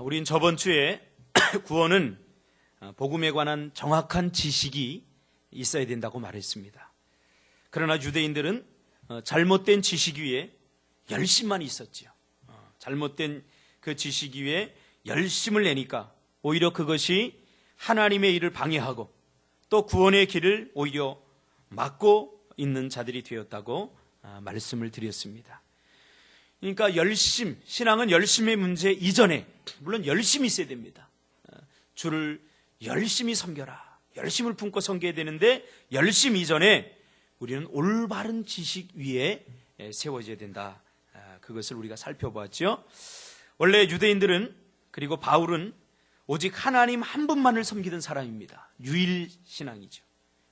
우린 저번 주에 구원은 복음에 관한 정확한 지식이 있어야 된다고 말했습니다. 그러나 유대인들은 잘못된 지식 위에 열심만 있었지요. 잘못된 그 지식 위에 열심을 내니까 오히려 그것이 하나님의 일을 방해하고 또 구원의 길을 오히려 막고 있는 자들이 되었다고 말씀을 드렸습니다. 그러니까 신앙은 열심의 문제 이전에 물론 열심히 있어야 됩니다. 주를 열심히 섬겨라. 열심을 품고 섬겨야 되는데 열심 이전에 우리는 올바른 지식 위에 세워져야 된다. 그것을 우리가 살펴보았죠. 원래 유대인들은 그리고 바울은 오직 하나님 한 분만을 섬기던 사람입니다. 유일신앙이죠.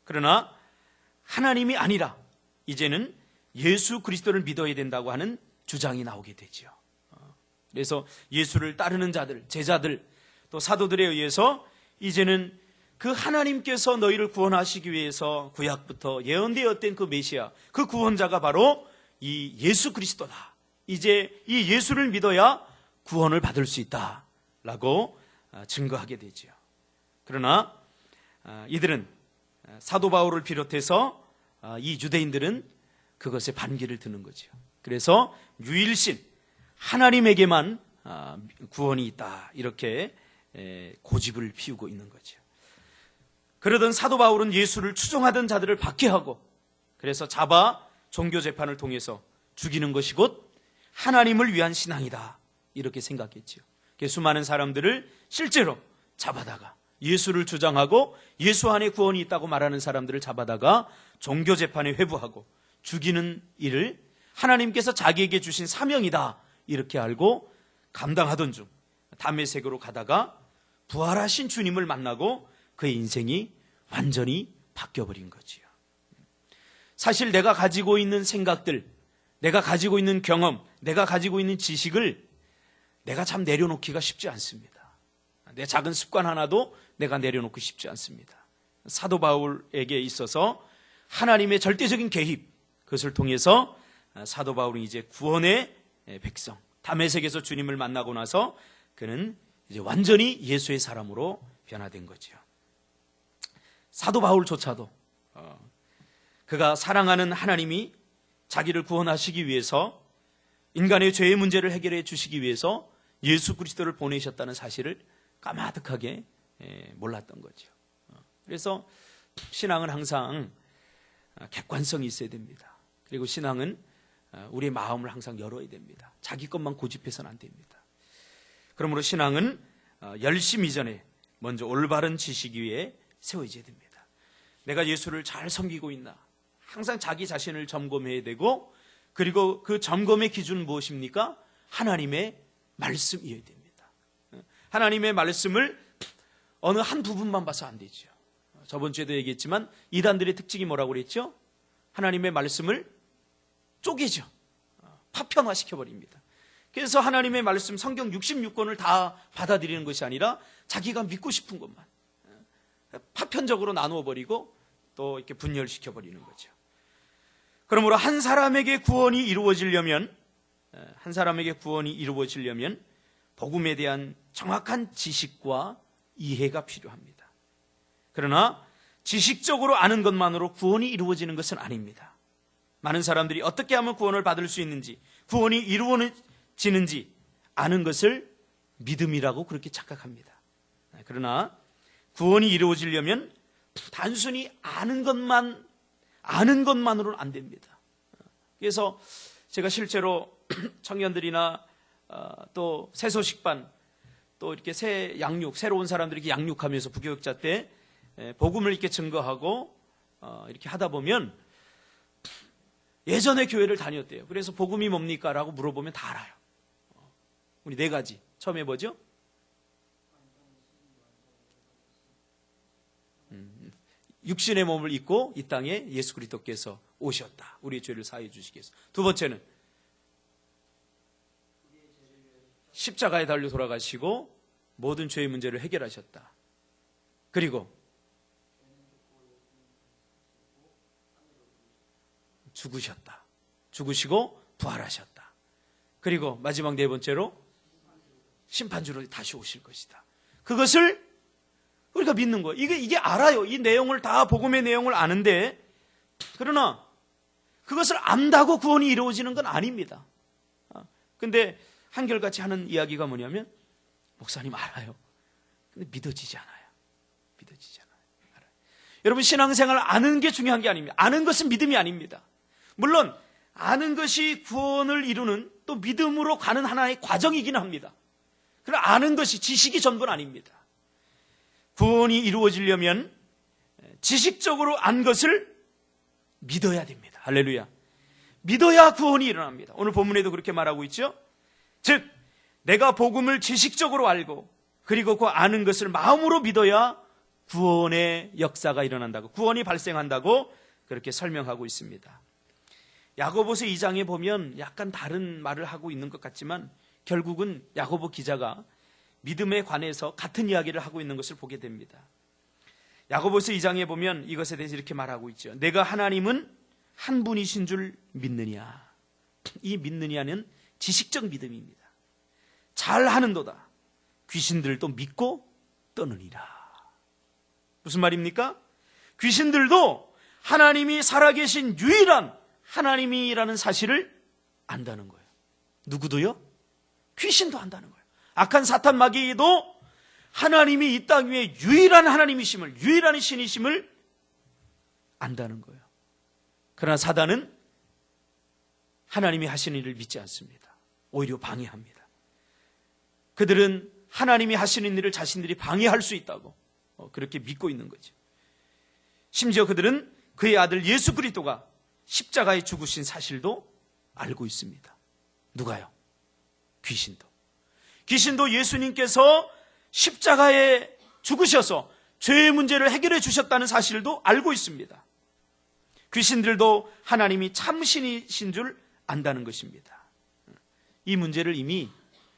그러나 하나님이 아니라 이제는 예수 그리스도를 믿어야 된다고 하는 주장이 나오게 되죠. 그래서 예수를 따르는 자들, 제자들, 또 사도들에 의해서 이제는 그 하나님께서 너희를 구원하시기 위해서 구약부터 예언되었던 그 메시아, 그 구원자가 바로 이 예수 그리스도다. 이제 이 예수를 믿어야 구원을 받을 수 있다라고 증거하게 되죠. 그러나 이들은 사도 바울을 비롯해서 이 유대인들은 그것에 반기를 드는 거죠. 그래서 유일신 하나님에게만 구원이 있다 이렇게 고집을 피우고 있는 거죠. 그러던 사도 바울은 예수를 추종하던 자들을 박해하고 그래서 잡아 종교재판을 통해서 죽이는 것이 곧 하나님을 위한 신앙이다 이렇게 생각했죠. 수많은 사람들을 실제로 잡아다가 예수를 주장하고 예수 안에 구원이 있다고 말하는 사람들을 잡아다가 종교재판에 회부하고 죽이는 일을 하나님께서 자기에게 주신 사명이다 이렇게 알고 감당하던 중 다메섹으로 가다가 부활하신 주님을 만나고 그의 인생이 완전히 바뀌어버린 거지요. 사실 내가 가지고 있는 생각들, 내가 가지고 있는 경험, 내가 가지고 있는 지식을 내가 참 내려놓기가 쉽지 않습니다. 내 작은 습관 하나도 내가 내려놓기 쉽지 않습니다. 사도 바울에게 있어서 하나님의 절대적인 개입, 그것을 통해서 사도 바울은 이제 구원의 백성, 다메섹에서 주님을 만나고 나서 그는 이제 완전히 예수의 사람으로 변화된 거죠. 사도 바울조차도 그가 사랑하는 하나님이 자기를 구원하시기 위해서 인간의 죄의 문제를 해결해 주시기 위해서 예수 그리스도를 보내셨다는 사실을 까마득하게 몰랐던 거죠. 그래서 신앙은 항상 객관성이 있어야 됩니다. 그리고 신앙은 우리의 마음을 항상 열어야 됩니다. 자기 것만 고집해서는 안 됩니다. 그러므로 신앙은 열심 이전에 먼저 올바른 지식 위에 세워져야 됩니다. 내가 예수를 잘 섬기고 있나 항상 자기 자신을 점검해야 되고 그리고 그 점검의 기준은 무엇입니까? 하나님의 말씀이어야 됩니다. 하나님의 말씀을 어느 한 부분만 봐서 안 되죠. 저번 주에도 얘기했지만 이단들의 특징이 뭐라고 그랬죠? 하나님의 말씀을 쪼개죠. 파편화시켜버립니다. 그래서 하나님의 말씀 성경 66권을 다 받아들이는 것이 아니라 자기가 믿고 싶은 것만 파편적으로 나누어버리고 또 이렇게 분열시켜버리는 거죠. 그러므로 한 사람에게 구원이 이루어지려면 복음에 대한 정확한 지식과 이해가 필요합니다. 그러나 지식적으로 아는 것만으로 구원이 이루어지는 것은 아닙니다. 많은 사람들이 어떻게 하면 구원을 받을 수 있는지, 구원이 이루어지는지 아는 것을 믿음이라고 그렇게 착각합니다. 그러나 구원이 이루어지려면 단순히 아는 것만으로는 안 됩니다. 그래서 제가 실제로 청년들이나 또 새소식반 또 이렇게 새로운 사람들이 이렇게 양육하면서 부교육자 때 복음을 이렇게 증거하고 이렇게 하다 보면 예전에 교회를 다녔대요. 그래서 복음이 뭡니까? 라고 물어보면 다 알아요. 우리 네 가지 처음 해보죠. 육신의 몸을 입고 이 땅에 예수 그리스도께서 오셨다. 우리의 죄를 사하여 주시기 위해서. 두 번째는 십자가에 달려 돌아가시고 모든 죄의 문제를 해결하셨다. 그리고 죽으시고 부활하셨다. 그리고 마지막 네 번째로 심판주로 다시 오실 것이다. 그것을 우리가 믿는 거예요. 이게 알아요. 이 내용을 다 복음의 내용을 아는데, 그러나 그것을 안다고 구원이 이루어지는 건 아닙니다. 근데 한결같이 하는 이야기가 뭐냐면, 목사님 알아요. 근데 믿어지지 않아요. 믿어지지 않아요. 알아요. 여러분, 신앙생활 아는 게 중요한 게 아닙니다. 아는 것은 믿음이 아닙니다. 물론 아는 것이 구원을 이루는 또 믿음으로 가는 하나의 과정이긴 합니다. 그러나 아는 것이 지식이 전부는 아닙니다. 구원이 이루어지려면 지식적으로 안 것을 믿어야 됩니다. 할렐루야. 믿어야 구원이 일어납니다. 오늘 본문에도 그렇게 말하고 있죠. 즉 내가 복음을 지식적으로 알고 그리고 그 아는 것을 마음으로 믿어야 구원의 역사가 일어난다고, 구원이 발생한다고 그렇게 설명하고 있습니다. 야고보서 2장에 보면 약간 다른 말을 하고 있는 것 같지만 결국은 야고보 기자가 믿음에 관해서 같은 이야기를 하고 있는 것을 보게 됩니다. 야고보서 2장에 보면 이것에 대해서 이렇게 말하고 있죠. 내가 하나님은 한 분이신 줄 믿느냐. 이 믿느냐는 지식적 믿음입니다. 잘하는도다. 귀신들도 믿고 떠느니라. 무슨 말입니까? 귀신들도 하나님이 살아계신 유일한 하나님이라는 사실을 안다는 거예요. 누구도요? 귀신도 안다는 거예요. 악한 사탄 마귀도 하나님이 이 땅 위에 유일한 하나님이심을, 유일한 신이심을 안다는 거예요. 그러나 사단은 하나님이 하시는 일을 믿지 않습니다. 오히려 방해합니다. 그들은 하나님이 하시는 일을 자신들이 방해할 수 있다고 그렇게 믿고 있는 거죠. 심지어 그들은 그의 아들 예수 그리스도가 십자가에 죽으신 사실도 알고 있습니다. 누가요? 귀신도. 귀신도 예수님께서 십자가에 죽으셔서 죄의 문제를 해결해 주셨다는 사실도 알고 있습니다. 귀신들도 하나님이 참신이신 줄 안다는 것입니다. 이 문제를 이미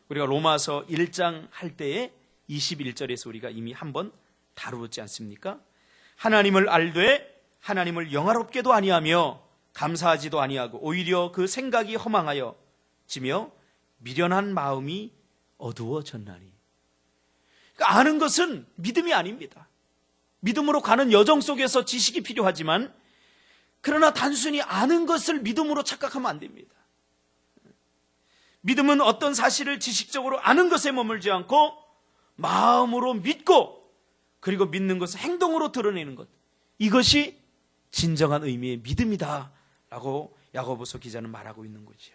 우리가 로마서 1장 할 때에 21절에서 우리가 이미 한번 다루었지 않습니까? 하나님을 알되 하나님을 영화롭게도 아니하며 감사하지도 아니하고 오히려 그 생각이 허망하여 지며 미련한 마음이 어두워졌나니. 그러니까 아는 것은 믿음이 아닙니다. 믿음으로 가는 여정 속에서 지식이 필요하지만 그러나 단순히 아는 것을 믿음으로 착각하면 안 됩니다. 믿음은 어떤 사실을 지식적으로 아는 것에 머물지 않고 마음으로 믿고 그리고 믿는 것을 행동으로 드러내는 것, 이것이 진정한 의미의 믿음이다 라고 야고보서 기자는 말하고 있는 거죠.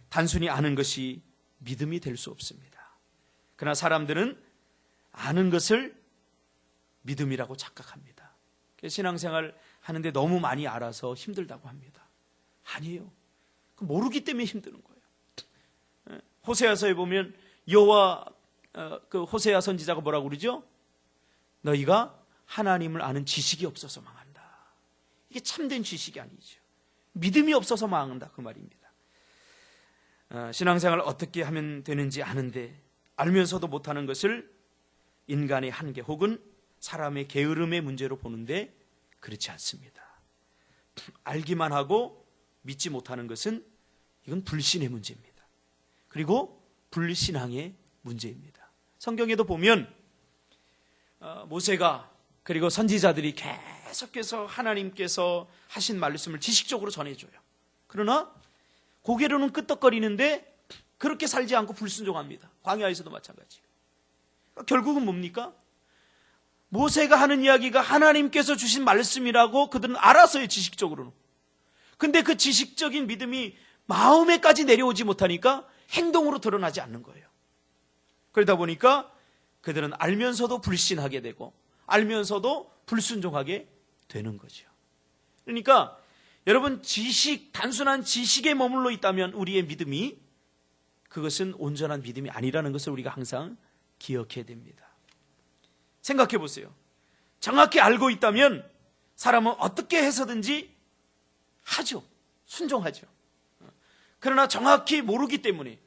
단순히 아는 것이 믿음이 될 수 없습니다. 그러나 사람들은 아는 것을 믿음이라고 착각합니다. 신앙생활 하는데 너무 많이 알아서 힘들다고 합니다. 아니에요. 모르기 때문에 힘드는 거예요. 호세아서에 보면 여호와 그 호세아 선지자가 뭐라고 그러죠? 너희가 하나님을 아는 지식이 없어서 망한다. 이게 참된 지식이 아니죠. 믿음이 없어서 망한다 그 말입니다. 신앙생활을 어떻게 하면 되는지 아는데 알면서도 못하는 것을 인간의 한계 혹은 사람의 게으름의 문제로 보는데 그렇지 않습니다. 알기만 하고 믿지 못하는 것은 이건 불신의 문제입니다. 그리고 불신앙의 문제입니다. 성경에도 보면 모세가 그리고 선지자들이 계속해서 하나님께서 하신 말씀을 지식적으로 전해줘요. 그러나 고개로는 끄떡거리는데 그렇게 살지 않고 불순종합니다. 광야에서도 마찬가지. 결국은 뭡니까? 모세가 하는 이야기가 하나님께서 주신 말씀이라고 그들은 알았어요, 지식적으로는. 근데 그 지식적인 믿음이 마음에까지 내려오지 못하니까 행동으로 드러나지 않는 거예요. 그러다 보니까 그들은 알면서도 불신하게 되고 알면서도 불순종하게 되는 거죠. 그러니까 여러분, 단순한 지식에 머물러 있다면 우리의 믿음이 그것은 온전한 믿음이 아니라는 것을 우리가 항상 기억해야 됩니다. 생각해 보세요. 정확히 알고 있다면 사람은 어떻게 해서든지 하죠. 순종하죠. 그러나 정확히 모르기 때문에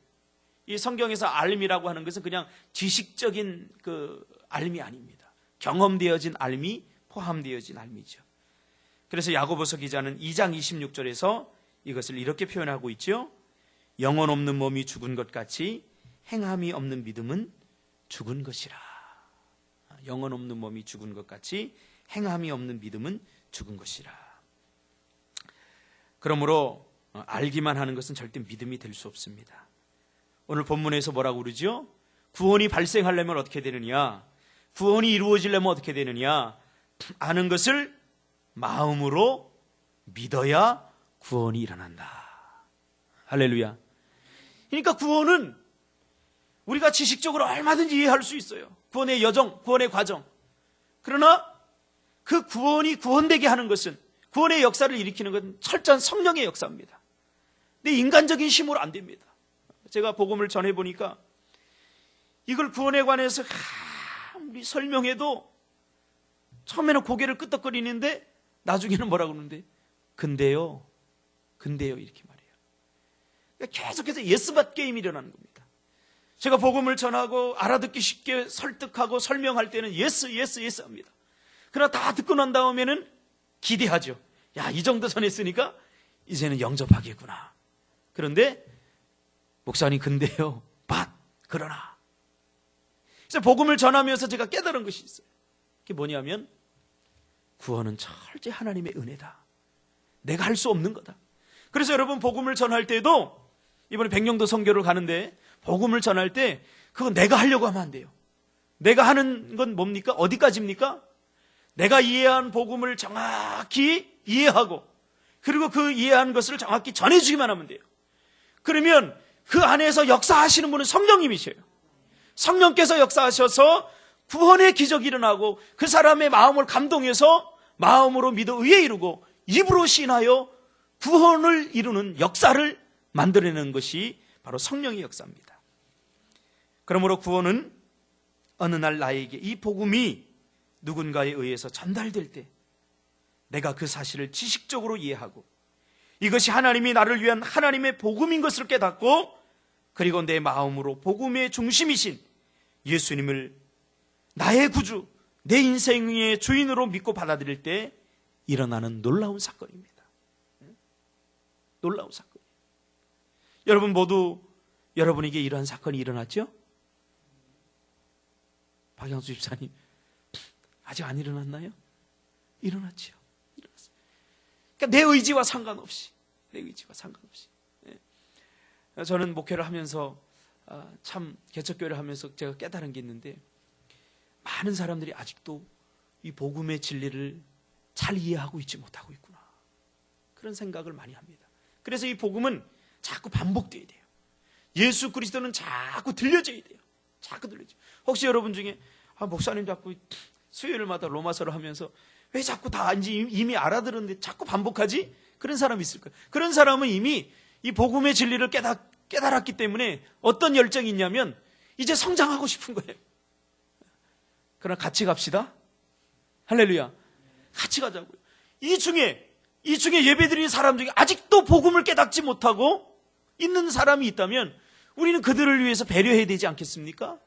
이 성경에서 알미라고 하는 것은 그냥 지식적인 그 알미 아닙니다. 경험되어진 알미, 포함되어진 알미죠. 그래서 야고보서 기자는 2장 26절에서 이것을 이렇게 표현하고 있죠. 영혼 없는 몸이 죽은 것 같이 행함이 없는 믿음은 죽은 것이라. 영혼 없는 몸이 죽은 것 같이 행함이 없는 믿음은 죽은 것이라. 그러므로 알기만 하는 것은 절대 믿음이 될 수 없습니다. 오늘 본문에서 뭐라고 그러죠? 구원이 발생하려면 어떻게 되느냐? 구원이 이루어지려면 어떻게 되느냐? 아는 것을 마음으로 믿어야 구원이 일어난다. 할렐루야. 그러니까 구원은 우리가 지식적으로 얼마든지 이해할 수 있어요. 구원의 여정, 구원의 과정. 그러나 그 구원이 구원되게 하는 것은, 구원의 역사를 일으키는 것은 철저한 성령의 역사입니다. 근데 인간적인 힘으로 안 됩니다. 제가 복음을 전해보니까 이걸 구원에 관해서 아무리 설명해도 처음에는 고개를 끄덕거리는데 나중에는 뭐라고 그러는데 근데요 이렇게 말해요. 그러니까 계속해서 예스밭 게임이 일어나는 겁니다. 제가 복음을 전하고 알아듣기 쉽게 설득하고 설명할 때는 예스 합니다. 그러나 다 듣고 난 다음에는 기대하죠. 야, 이 정도 전했으니까 이제는 영접하겠구나. 그런데 목사님 근데요, 그러나. 그래서 복음을 전하면서 제가 깨달은 것이 있어요. 그게 뭐냐면 구원은 철저히 하나님의 은혜다. 내가 할 수 없는 거다. 그래서 여러분 복음을 전할 때도 이번에 백령도 선교를 가는데 복음을 전할 때 그건 내가 하려고 하면 안 돼요. 내가 하는 건 뭡니까? 어디까지입니까? 내가 이해한 복음을 정확히 이해하고 그리고 그 이해한 것을 정확히 전해주기만 하면 돼요. 그러면 그 안에서 역사하시는 분은 성령님이셔요. 성령께서 역사하셔서 구원의 기적이 일어나고 그 사람의 마음을 감동해서 마음으로 믿어 의에 이루고 입으로 신하여 구원을 이루는 역사를 만들어내는 것이 바로 성령의 역사입니다. 그러므로 구원은 어느 날 나에게 이 복음이 누군가에 의해서 전달될 때 내가 그 사실을 지식적으로 이해하고 이것이 하나님이 나를 위한 하나님의 복음인 것을 깨닫고 그리고 내 마음으로 복음의 중심이신 예수님을 나의 구주, 내 인생의 주인으로 믿고 받아들일 때 일어나는 놀라운 사건입니다. 놀라운 사건. 여러분 모두 여러분에게 이러한 사건이 일어났죠? 박양수 집사님 아직 안 일어났나요? 일어났죠. 일어났어요. 그러니까 내 의지와 상관없이. 저는 목회를 하면서 참 개척교회를 하면서 제가 깨달은 게 있는데 많은 사람들이 아직도 이 복음의 진리를 잘 이해하고 있지 못하고 있구나. 그런 생각을 많이 합니다. 그래서 이 복음은 자꾸 반복돼야 돼요. 예수 그리스도는 자꾸 들려져야 돼요. 자꾸 들려져요. 혹시 여러분 중에 목사님 자꾸 수요일마다 로마서를 하면서 왜 자꾸 다 이미 알아들었는데 자꾸 반복하지? 그런 사람이 있을 거예요. 그런 사람은 이미 이 복음의 진리를 깨달았기 때문에 어떤 열정이 있냐면 이제 성장하고 싶은 거예요. 그러나 같이 갑시다. 할렐루야. 같이 가자고요. 이 중에 예배드리는 사람 중에 아직도 복음을 깨닫지 못하고 있는 사람이 있다면 우리는 그들을 위해서 배려해야 되지 않겠습니까?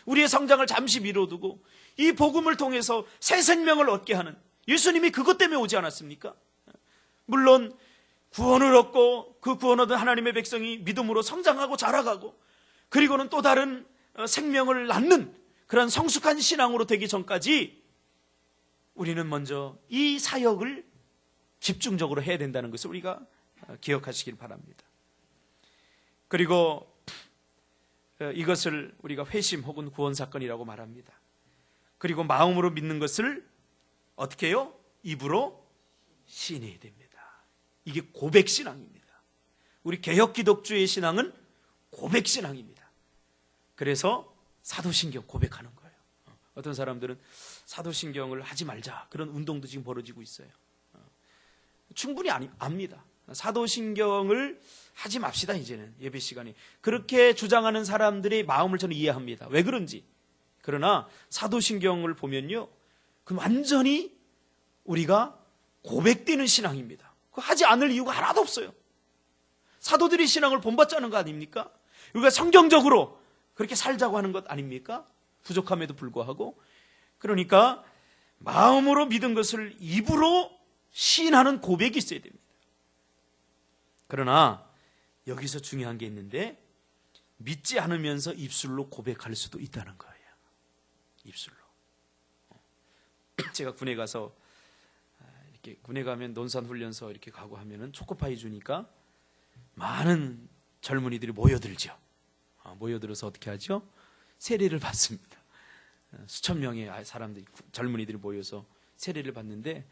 우리의 성장을 잠시 미뤄두고 이 복음을 통해서 새 생명을 얻게 하는 예수님이 그것 때문에 오지 않았습니까? 물론 구원을 얻고 그 구원 얻은 하나님의 백성이 믿음으로 성장하고 자라가고 그리고는 또 다른 생명을 낳는 그런 성숙한 신앙으로 되기 전까지 우리는 먼저 이 사역을 집중적으로 해야 된다는 것을 우리가 기억하시길 바랍니다. 그리고 이것을 우리가 회심 혹은 구원 사건이라고 말합니다. 그리고 마음으로 믿는 것을 어떻게 해요? 입으로 시인해야 됩니다. 이게 고백신앙입니다. 우리 개혁기독주의 신앙은 고백신앙입니다. 그래서 사도신경 고백하는 거예요. 어떤 사람들은 사도신경을 하지 말자 그런 운동도 지금 벌어지고 있어요. 충분히 압니다. 사도신경을 하지 맙시다. 이제는 예배 시간에 그렇게 주장하는 사람들의 마음을 저는 이해합니다. 왜 그런지. 그러나 사도신경을 보면요, 그 완전히 우리가 고백되는 신앙입니다. 그거 하지 않을 이유가 하나도 없어요. 사도들이 신앙을 본받자는 거 아닙니까? 우리가 성경적으로 그렇게 살자고 하는 것 아닙니까? 부족함에도 불구하고. 그러니까 마음으로 믿은 것을 입으로 시인하는 고백이 있어야 됩니다. 그러나 여기서 중요한 게 있는데 믿지 않으면서 입술로 고백할 수도 있다는 거예요. 입술로. 제가 군에 가서 이렇게 군에 가면 논산훈련소 이렇게 가고 하면은 초코파이 주니까 많은 젊은이들이 모여들죠. 모여들어서 어떻게 하죠? 세례를 받습니다. 수천 명의 사람들이, 젊은이들이 모여서 세례를 받는데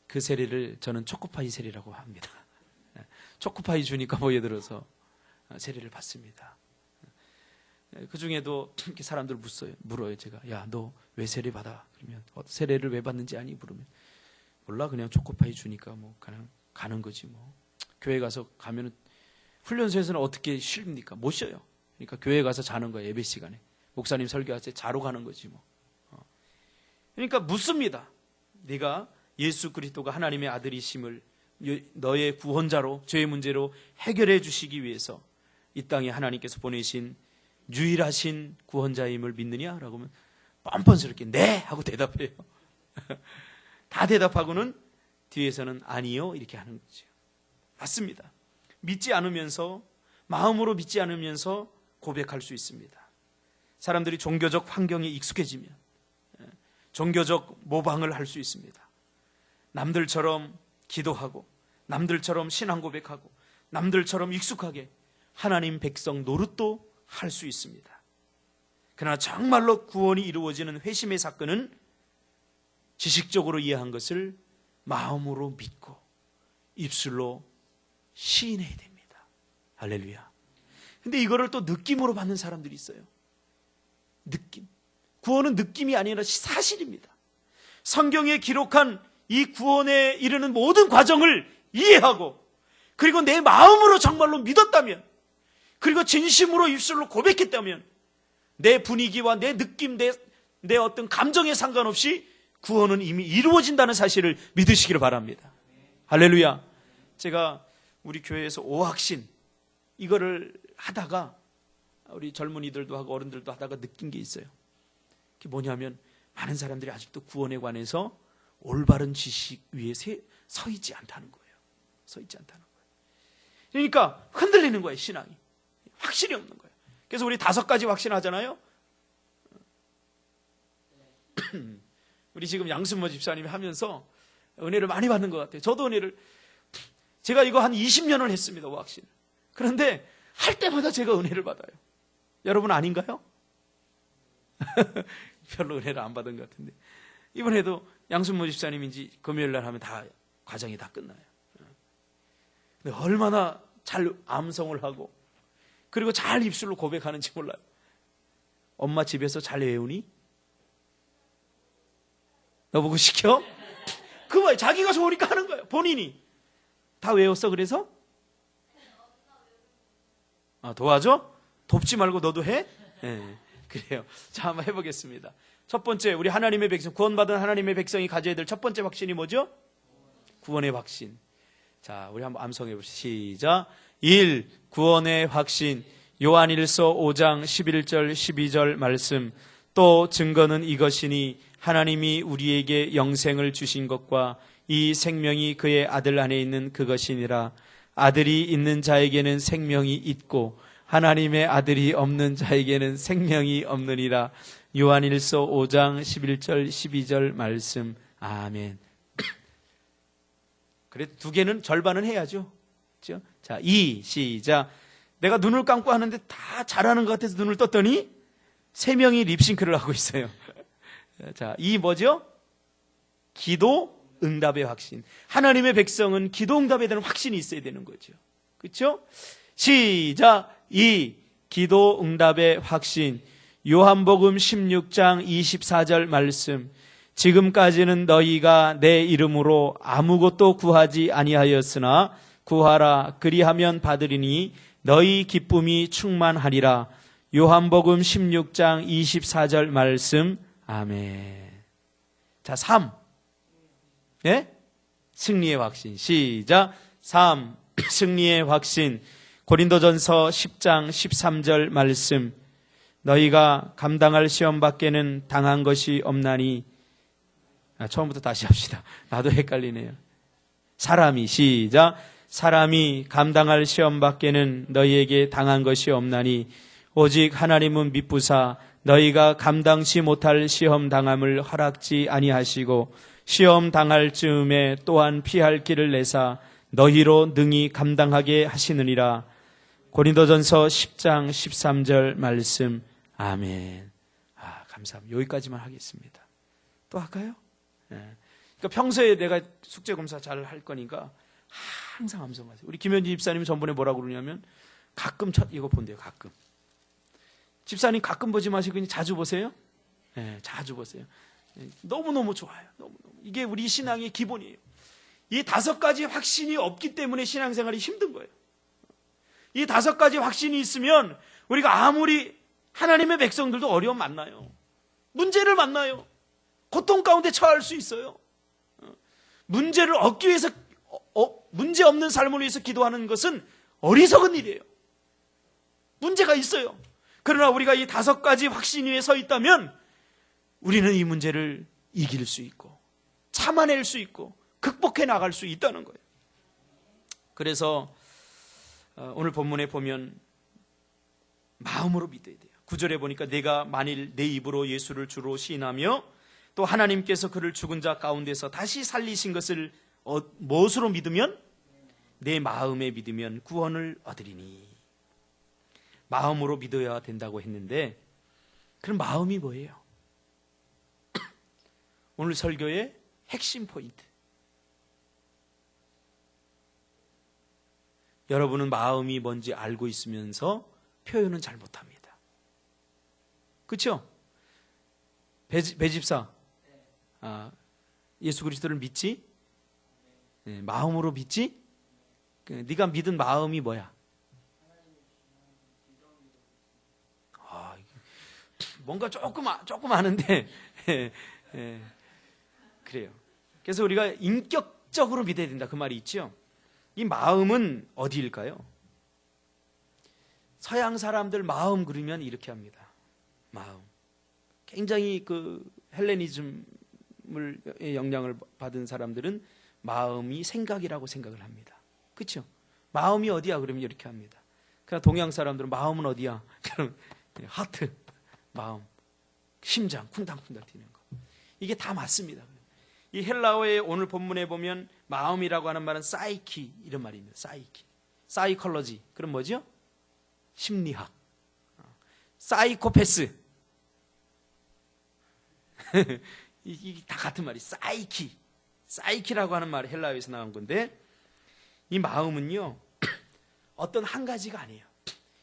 그 세례를 저는 초코파이 세례라고 합니다. 초코파이 주니까 모여들어서 세례를 받습니다. 그 중에도 이렇게 사람들 물어요. 제가, 야, 너 왜 세례 받아? 그러면 세례를 왜 받는지 아니? 물으면 몰라, 그냥 초코파이 주니까 뭐 그냥 가는 거지 뭐. 교회 가서 가면은 훈련소에서는 어떻게 쉽니까? 못 쉬어요. 그러니까 교회 가서 자는 거예요. 예배 시간에 목사님 설교할 때 자러 가는 거지 뭐. 그러니까 묻습니다. 네가 예수 그리스도가 하나님의 아들이심을 너의 구원자로 죄의 문제로 해결해 주시기 위해서 이 땅에 하나님께서 보내신 유일하신 구원자임을 믿느냐라고 하면 뻔뻔스럽게 네 하고 대답해요. 다 대답하고는 뒤에서는 아니요 이렇게 하는 거죠. 맞습니다. 믿지 않으면서, 마음으로 믿지 않으면서 고백할 수 있습니다. 사람들이 종교적 환경에 익숙해지면 종교적 모방을 할 수 있습니다. 남들처럼 기도하고 남들처럼 신앙 고백하고 남들처럼 익숙하게 하나님 백성 노릇도 할 수 있습니다. 그러나 정말로 구원이 이루어지는 회심의 사건은 지식적으로 이해한 것을 마음으로 믿고 입술로 시인해야 됩니다. 할렐루야. 근데 이거를 또 느낌으로 받는 사람들이 있어요. 느낌. 구원은 느낌이 아니라 사실입니다. 성경에 기록한 이 구원에 이르는 모든 과정을 이해하고 그리고 내 마음으로 정말로 믿었다면 그리고 진심으로 입술로 고백했다면 내 분위기와 내 느낌, 내 어떤 감정에 상관없이 구원은 이미 이루어진다는 사실을 믿으시기를 바랍니다. 할렐루야. 제가 우리 교회에서 오학신 이거를 하다가 우리 젊은이들도 하고 어른들도 하다가 느낀 게 있어요. 그게 뭐냐면 많은 사람들이 아직도 구원에 관해서 올바른 지식 위에 서 있지 않다는 거예요. 서 있지 않다는 거예요. 그러니까 흔들리는 거예요, 신앙이. 확신이 없는 거예요. 그래서 우리 5가지 확신하잖아요. 우리 지금 양순모 집사님이 하면서 은혜를 많이 받는 것 같아요. 저도 제가 이거 한 20년을 했습니다, 확신. 그런데 할 때마다 제가 은혜를 받아요. 여러분 아닌가요? 별로 은혜를 안 받은 것 같은데 이번에도 양순모 집사님인지 금요일날 하면 다 과정이 다 끝나요. 근데 얼마나 잘 암송을 하고 그리고 잘 입술로 고백하는지 몰라요. 엄마 집에서 잘 외우니? 너보고 시켜? 그 말이야. 자기가 좋으니까 하는 거예요. 본인이. 다 외웠어 그래서? 도와줘? 돕지 말고 너도 해? 네, 그래요. 자, 한번 해보겠습니다. 첫 번째, 우리 하나님의 백성, 구원받은 하나님의 백성이 가져야 될 첫 번째 확신이 뭐죠? 구원의 확신. 자, 우리 한번 암송해 보시죠. 시작. 1. 구원의 확신. 요한일서 5장 11절 12절 말씀. 또 증거는 이것이니 하나님이 우리에게 영생을 주신 것과 이 생명이 그의 아들 안에 있는 그것이니라. 아들이 있는 자에게는 생명이 있고 하나님의 아들이 없는 자에게는 생명이 없느니라. 요한일서 5장 11절 12절 말씀. 아멘. 그래도 2개는 절반은 해야죠. 그렇죠? 자, 2 시작. 내가 눈을 감고 하는데 다 잘하는 것 같아서 눈을 떴더니 3명이 립싱크를 하고 있어요. 자, 2 뭐죠? 기도 응답의 확신. 하나님의 백성은 기도 응답에 대한 확신이 있어야 되는 거죠. 그렇죠? 시작. 2 기도 응답의 확신. 요한복음 16장 24절 말씀. 지금까지는 너희가 내 이름으로 아무것도 구하지 아니하였으나 구하라 그리하면 받으리니 너희 기쁨이 충만하리라. 요한복음 16장 24절 말씀. 아멘. 자, 3. 예? 승리의 확신. 시작. 3. 승리의 확신. 고린도전서 10장 13절 말씀. 너희가 감당할 시험 밖에는 당한 것이 없나니. 처음부터 다시 합시다. 나도 헷갈리네요. 사람이 시작. 사람이 감당할 시험 밖에는 너희에게 당한 것이 없나니 오직 하나님은 미쁘사 너희가 감당치 못할 시험 당함을 허락지 아니하시고 시험 당할 즈음에 또한 피할 길을 내사 너희로 능히 감당하게 하시느니라. 고린도전서 10장 13절 말씀. 아멘. 감사합니다. 여기까지만 하겠습니다. 또 할까요? 그러니까 평소에 내가 숙제 검사 잘 할 거니까 항상 암송하세요. 우리 김현지 집사님 전번에 뭐라고 그러냐면 가끔 이거 본대요. 가끔. 집사님 가끔 보지 마시고 그냥 자주 보세요. 네, 자주 보세요. 너무너무 좋아요. 너무너무. 이게 우리 신앙의 기본이에요. 이 5가지 확신이 없기 때문에 신앙생활이 힘든 거예요. 이 5가지 확신이 있으면 우리가 아무리 하나님의 백성들도 어려움 만나요. 문제를 만나요. 고통 가운데 처할 수 있어요. 문제를 얻기 위해서 문제 없는 삶을 위해서 기도하는 것은 어리석은 일이에요. 문제가 있어요. 그러나 우리가 이 5가지 확신 위에 서 있다면 우리는 이 문제를 이길 수 있고 참아낼 수 있고 극복해 나갈 수 있다는 거예요. 그래서 오늘 본문에 보면 마음으로 믿어야 돼요. 9절에 보니까 내가 만일 내 입으로 예수를 주로 시인하며 또 하나님께서 그를 죽은 자 가운데서 다시 살리신 것을 무엇으로 믿으면? 내 마음에 믿으면 구원을 얻으리니. 마음으로 믿어야 된다고 했는데 그럼 마음이 뭐예요? 오늘 설교의 핵심 포인트. 여러분은 마음이 뭔지 알고 있으면서 표현은 잘 못합니다. 그렇죠? 배집사, 예수 그리스도를 믿지? 네, 마음으로 믿지? 네가 믿은 마음이 뭐야? 뭔가 조금 아는데 그래요. 그래서 우리가 인격적으로 믿어야 된다 그 말이 있죠. 이 마음은 어디일까요? 서양 사람들 마음 그리면 이렇게 합니다. 마음. 굉장히 그 헬레니즘의 영향을 받은 사람들은 마음이 생각이라고 생각을 합니다. 그렇죠? 마음이 어디야? 그러면 이렇게 합니다. 그러나 동양 사람들은 마음은 어디야? 그럼 하트, 마음, 심장 쿵당쿵당 뛰는 거. 이게 다 맞습니다. 이 헬라어의 오늘 본문에 보면 마음이라고 하는 말은 사이키 이런 말입니다. 사이키, 사이콜로지. 그럼 뭐죠? 심리학. 사이코패스. 이게 다 같은 말이 사이키. 사이키라고 하는 말이 헬라어에서 나온 건데 이 마음은요 어떤 한 가지가 아니에요.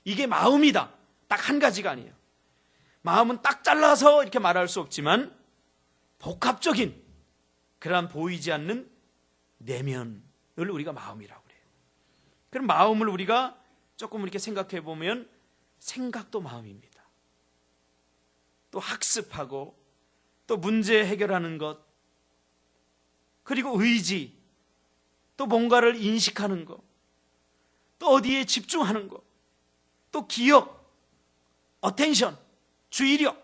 이게 마음이다. 딱 한 가지가 아니에요. 마음은 딱 잘라서 이렇게 말할 수 없지만 복합적인 그러한 보이지 않는 내면을 우리가 마음이라고 그래요. 그럼 마음을 우리가 조금 이렇게 생각해 보면 생각도 마음입니다. 또 학습하고 또 문제 해결하는 것 그리고 의지 또 뭔가를 인식하는 것 또 어디에 집중하는 것 또 기억, 어텐션, 주의력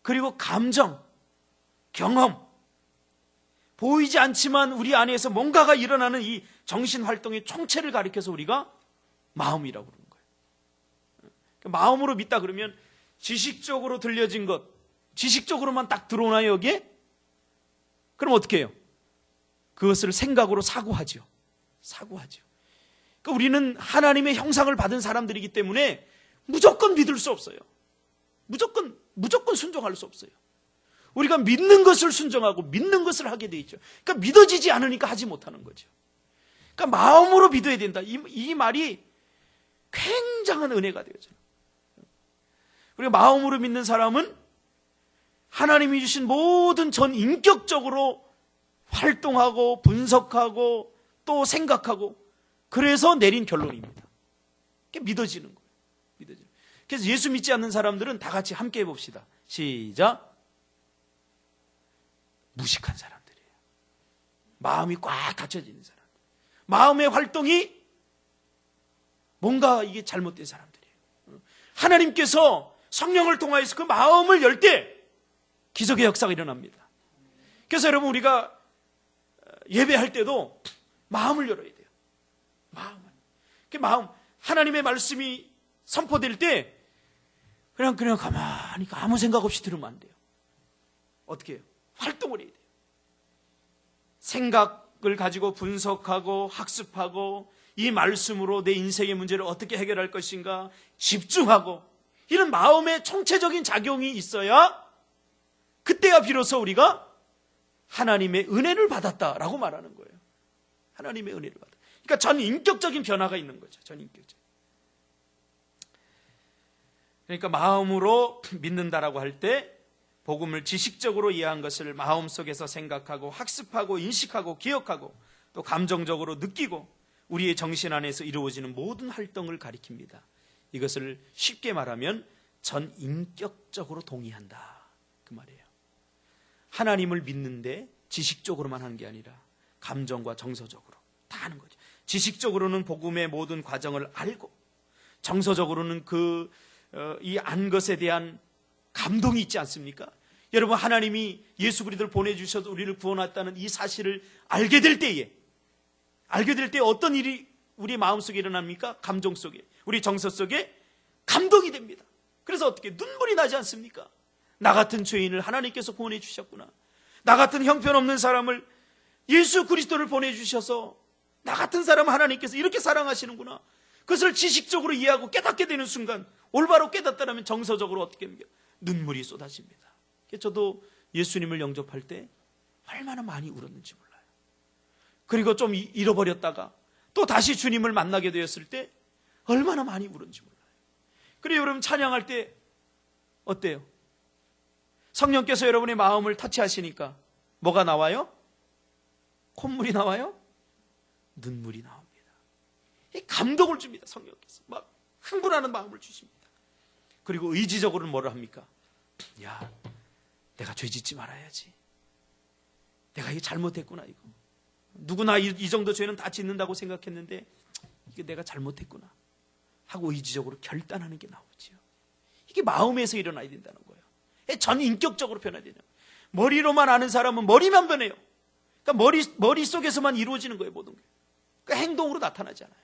그리고 감정, 경험 보이지 않지만 우리 안에서 뭔가가 일어나는 이 정신활동의 총체를 가리켜서 우리가 마음이라고 그러는 거예요. 마음으로 믿다 그러면 지식적으로 들려진 것 지식적으로만 딱 들어오나요 여기에? 그럼 어떻게 해요? 그것을 생각으로 사고하죠. 그러니까 우리는 하나님의 형상을 받은 사람들이기 때문에 무조건 믿을 수 없어요. 무조건 순종할 수 없어요. 우리가 믿는 것을 순종하고 믿는 것을 하게 돼 있죠. 그러니까 믿어지지 않으니까 하지 못하는 거죠. 그러니까 마음으로 믿어야 된다. 이 말이 굉장한 은혜가 되어져요. 우리가 마음으로 믿는 사람은 하나님이 주신 모든 전 인격적으로 활동하고 분석하고 또 생각하고 그래서 내린 결론입니다. 그게 믿어지는 거예요. 그래서 예수 믿지 않는 사람들은 다 같이 함께 해봅시다. 시작. 무식한 사람들이에요. 마음이 꽉 닫혀져 있는 사람들. 마음의 활동이 뭔가 이게 잘못된 사람들이에요. 하나님께서 성령을 통하여서 그 마음을 열 때 기적의 역사가 일어납니다. 그래서 여러분 우리가 예배할 때도 마음을 열어야 돼요. 마음. 하나님의 말씀이 선포될 때 그냥 가만히 아무 생각 없이 들으면 안 돼요. 어떻게 해요? 활동을 해야 돼요. 생각을 가지고 분석하고 학습하고 이 말씀으로 내 인생의 문제를 어떻게 해결할 것인가 집중하고 이런 마음의 총체적인 작용이 있어야 그때야 비로소 우리가 하나님의 은혜를 받았다라고 말하는 거예요. 하나님의 은혜를 받았다. 그러니까 전인격적인 변화가 있는 거죠. 전인격적. 그러니까 마음으로 믿는다라고 할 때 복음을 지식적으로 이해한 것을 마음속에서 생각하고 학습하고 인식하고 기억하고 또 감정적으로 느끼고 우리의 정신 안에서 이루어지는 모든 활동을 가리킵니다. 이것을 쉽게 말하면 전인격적으로 동의한다 그 말이에요. 하나님을 믿는데 지식적으로만 하는 게 아니라 감정과 정서적으로 다 하는 거죠. 지식적으로는 복음의 모든 과정을 알고 정서적으로는 이 안 것에 대한 감동이 있지 않습니까? 여러분, 하나님이 예수 그리스도를 보내주셔서 우리를 구원했다는 이 사실을 알게 될 때에 어떤 일이 우리 마음속에 일어납니까? 감정 속에, 우리 정서 속에 감동이 됩니다. 그래서 어떻게 눈물이 나지 않습니까? 나 같은 죄인을 하나님께서 구원해 주셨구나. 나 같은 형편없는 사람을 예수 그리스도를 보내주셔서 나 같은 사람을 하나님께서 이렇게 사랑하시는구나. 그것을 지식적으로 이해하고 깨닫게 되는 순간, 올바로 깨닫다라면 정서적으로 어떻게 합니까? 눈물이 쏟아집니다. 저도 예수님을 영접할 때 얼마나 많이 울었는지 몰라요. 그리고 좀 잃어버렸다가 또 다시 주님을 만나게 되었을 때 얼마나 많이 울었는지 몰라요. 그리고 여러분 찬양할 때 어때요? 성령께서 여러분의 마음을 터치하시니까 뭐가 나와요? 콧물이 나와요? 눈물이 나옵니다. 이 감동을 줍니다. 성령께서 막 흥분하는 마음을 주십니다. 그리고 의지적으로는 뭐를 합니까? 야, 내가 죄 짓지 말아야지. 내가 이거 잘못했구나. 이거 누구나 이 정도 죄는 다 짓는다고 생각했는데 이게 내가 잘못했구나 하고 의지적으로 결단하는 게 나오지요. 이게 마음에서 일어나야 된다는 거예요. 전인격적으로 변화야 되는 거예요. 머리로만 아는 사람은 머리만 변해요. 그러니까 머릿속에서만 이루어지는 거예요, 모든 게. 그러니까 행동으로 나타나지 않아요.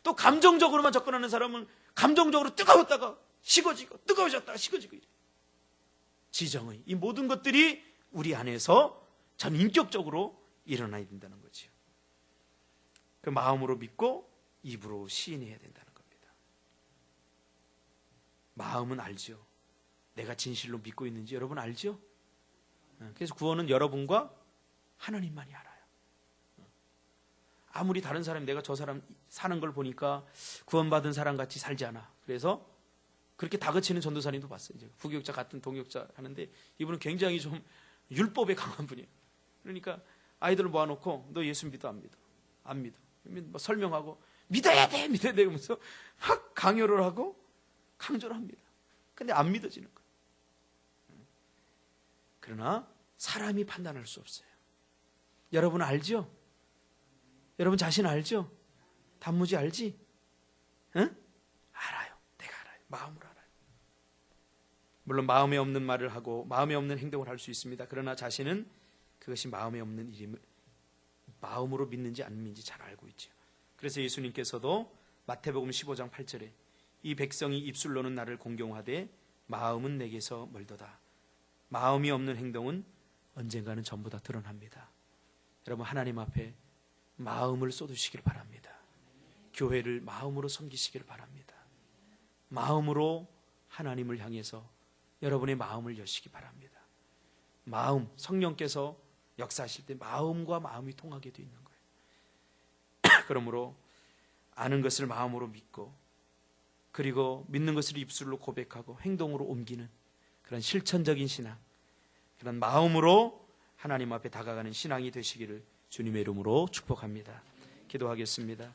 또 감정적으로만 접근하는 사람은 감정적으로 뜨거웠다가 식어지고 뜨거워졌다가 식어지고 이래요. 지정의 이 모든 것들이 우리 안에서 전인격적으로 일어나야 된다는 거죠. 그 마음으로 믿고 입으로 시인해야 된다는 겁니다. 마음은 알죠. 내가 진실로 믿고 있는지 여러분 알죠? 그래서 구원은 여러분과 하나님만이 알아요. 아무리 다른 사람이 내가 저 사람 사는 걸 보니까 구원받은 사람 같이 살지 않아. 그래서 그렇게 다그치는 전도사님도 봤어요. 이제 부교육자 같은 동역자 하는데 이분은 굉장히 좀 율법에 강한 분이에요. 그러니까 아이들을 모아놓고 너 예수 믿어 안 믿어? 안 믿어. 뭐 설명하고 믿어야 돼 이러면서 막 강요를 하고 강조를 합니다. 근데 안 믿어지는 거예요. 그러나 사람이 판단할 수 없어요. 여러분 알죠? 여러분 자신 알죠? 단무지 알지? 응? 알아요. 내가 알아요. 마음으로 알아요. 물론 마음에 없는 말을 하고 마음에 없는 행동을 할 수 있습니다. 그러나 자신은 그것이 마음에 없는 일임을 마음으로 믿는지 안 믿는지 잘 알고 있죠. 그래서 예수님께서도 마태복음 15장 8절에 이 백성이 입술로는 나를 공경하되 마음은 내게서 멀도다. 마음이 없는 행동은 언젠가는 전부 다 드러납니다. 여러분 하나님 앞에 마음을 쏟으시길 바랍니다. 교회를 마음으로 섬기시길 바랍니다. 마음으로 하나님을 향해서 여러분의 마음을 여시기 바랍니다. 마음, 성령께서 역사하실 때 마음과 마음이 통하게 되어 있는 거예요. 그러므로 아는 것을 마음으로 믿고 그리고 믿는 것을 입술로 고백하고 행동으로 옮기는 그런 실천적인 신앙, 그런 마음으로 하나님 앞에 다가가는 신앙이 되시기를 주님의 이름으로 축복합니다. 기도하겠습니다.